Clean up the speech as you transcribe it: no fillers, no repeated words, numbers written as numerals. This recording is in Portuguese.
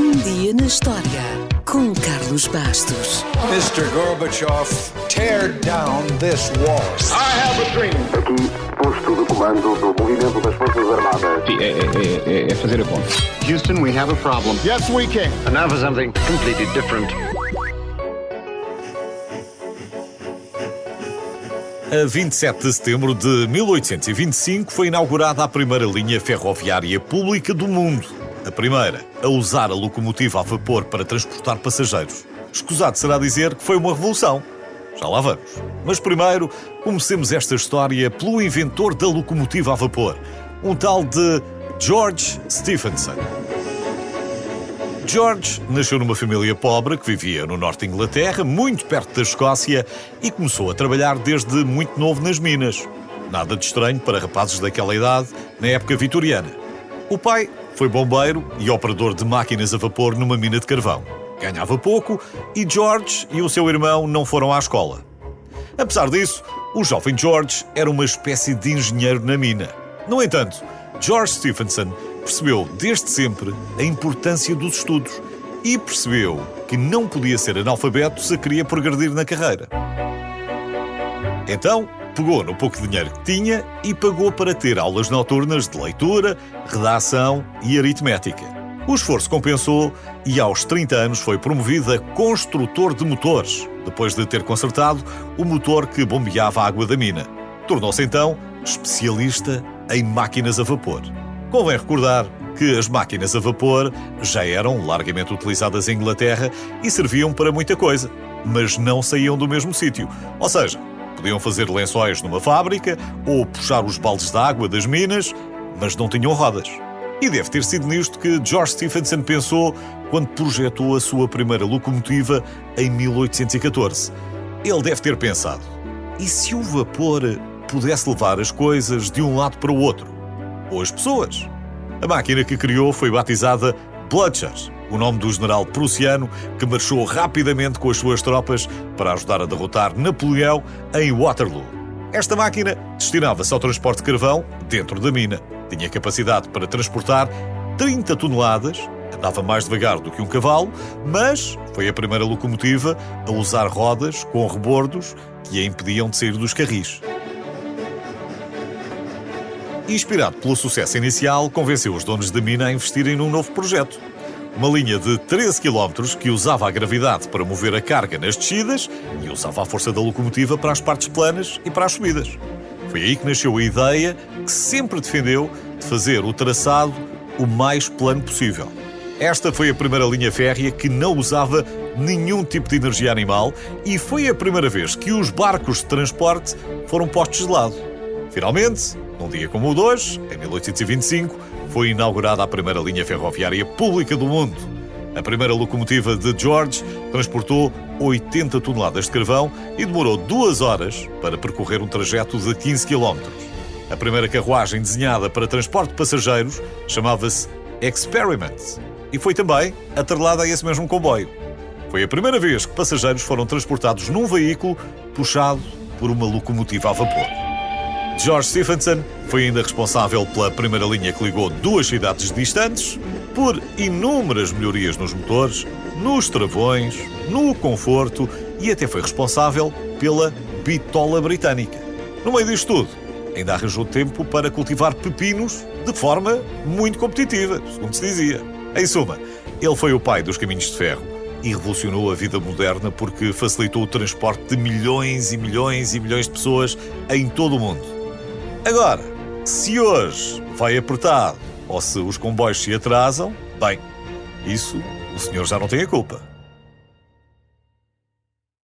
Um dia na história com Carlos Bastos. Mr. Gorbachev, tear down this wall. I have a dream. Aqui, posto de comando do movimento das Forças Armadas. É fazer a conta. Houston, we have a problem. Yes, we can. And now for something completely different. A 27 de setembro de 1825 foi inaugurada a primeira linha ferroviária pública do mundo. A primeira a usar a locomotiva a vapor para transportar passageiros. Escusado será dizer que foi uma revolução. Já lá vamos. Mas primeiro, comecemos esta história pelo inventor da locomotiva a vapor, um tal de George Stephenson. George nasceu numa família pobre que vivia no norte de Inglaterra, muito perto da Escócia, e começou a trabalhar desde muito novo nas minas. Nada de estranho para rapazes daquela idade, na época vitoriana. O pai foi bombeiro e operador de máquinas a vapor numa mina de carvão. Ganhava pouco e George e o seu irmão não foram à escola. Apesar disso, o jovem George era uma espécie de engenheiro na mina. No entanto, George Stephenson percebeu desde sempre a importância dos estudos e percebeu que não podia ser analfabeto se queria progredir na carreira. Então, pegou no pouco dinheiro que tinha e pagou para ter aulas noturnas de leitura, redação e aritmética. O esforço compensou e aos 30 anos foi promovido a construtor de motores, depois de ter consertado o motor que bombeava a água da mina. Tornou-se então especialista em máquinas a vapor. Convém recordar que as máquinas a vapor já eram largamente utilizadas em Inglaterra e serviam para muita coisa, mas não saíam do mesmo sítio. Ou seja, podiam fazer lençóis numa fábrica ou puxar os baldes de água das minas, mas não tinham rodas. E deve ter sido nisto que George Stephenson pensou quando projetou a sua primeira locomotiva em 1814. Ele deve ter pensado: e se o vapor pudesse levar as coisas de um lado para o outro? Ou as pessoas? A máquina que criou foi batizada Blücher, o nome do general prussiano que marchou rapidamente com as suas tropas para ajudar a derrotar Napoleão em Waterloo. Esta máquina destinava-se ao transporte de carvão dentro da mina. Tinha capacidade para transportar 30 toneladas, andava mais devagar do que um cavalo, mas foi a primeira locomotiva a usar rodas com rebordos que a impediam de sair dos carris. Inspirado pelo sucesso inicial, convenceu os donos da mina a investirem num novo projeto. Uma linha de 13 km que usava a gravidade para mover a carga nas descidas e usava a força da locomotiva para as partes planas e para as subidas. Foi aí que nasceu a ideia, que sempre defendeu, de fazer o traçado o mais plano possível. Esta foi a primeira linha férrea que não usava nenhum tipo de energia animal e foi a primeira vez que os barcos de transporte foram postos de lado. Finalmente, num dia como o de hoje, em 1825, foi inaugurada a primeira linha ferroviária pública do mundo. A primeira locomotiva de George transportou 80 toneladas de carvão e demorou 2 horas para percorrer um trajeto de 15 km. A primeira carruagem desenhada para transporte de passageiros chamava-se Experiment e foi também atrelada a esse mesmo comboio. Foi a primeira vez que passageiros foram transportados num veículo puxado por uma locomotiva a vapor. George Stephenson foi ainda responsável pela primeira linha que ligou 2 cidades distantes, por inúmeras melhorias nos motores, nos travões, no conforto e até foi responsável pela bitola britânica. No meio disto tudo, ainda arranjou tempo para cultivar pepinos de forma muito competitiva, segundo se dizia. Em suma, ele foi o pai dos caminhos de ferro e revolucionou a vida moderna porque facilitou o transporte de milhões e milhões e milhões de pessoas em todo o mundo. Agora, se hoje vai apertado ou se os comboios se atrasam, bem, isso o senhor já não tem a culpa.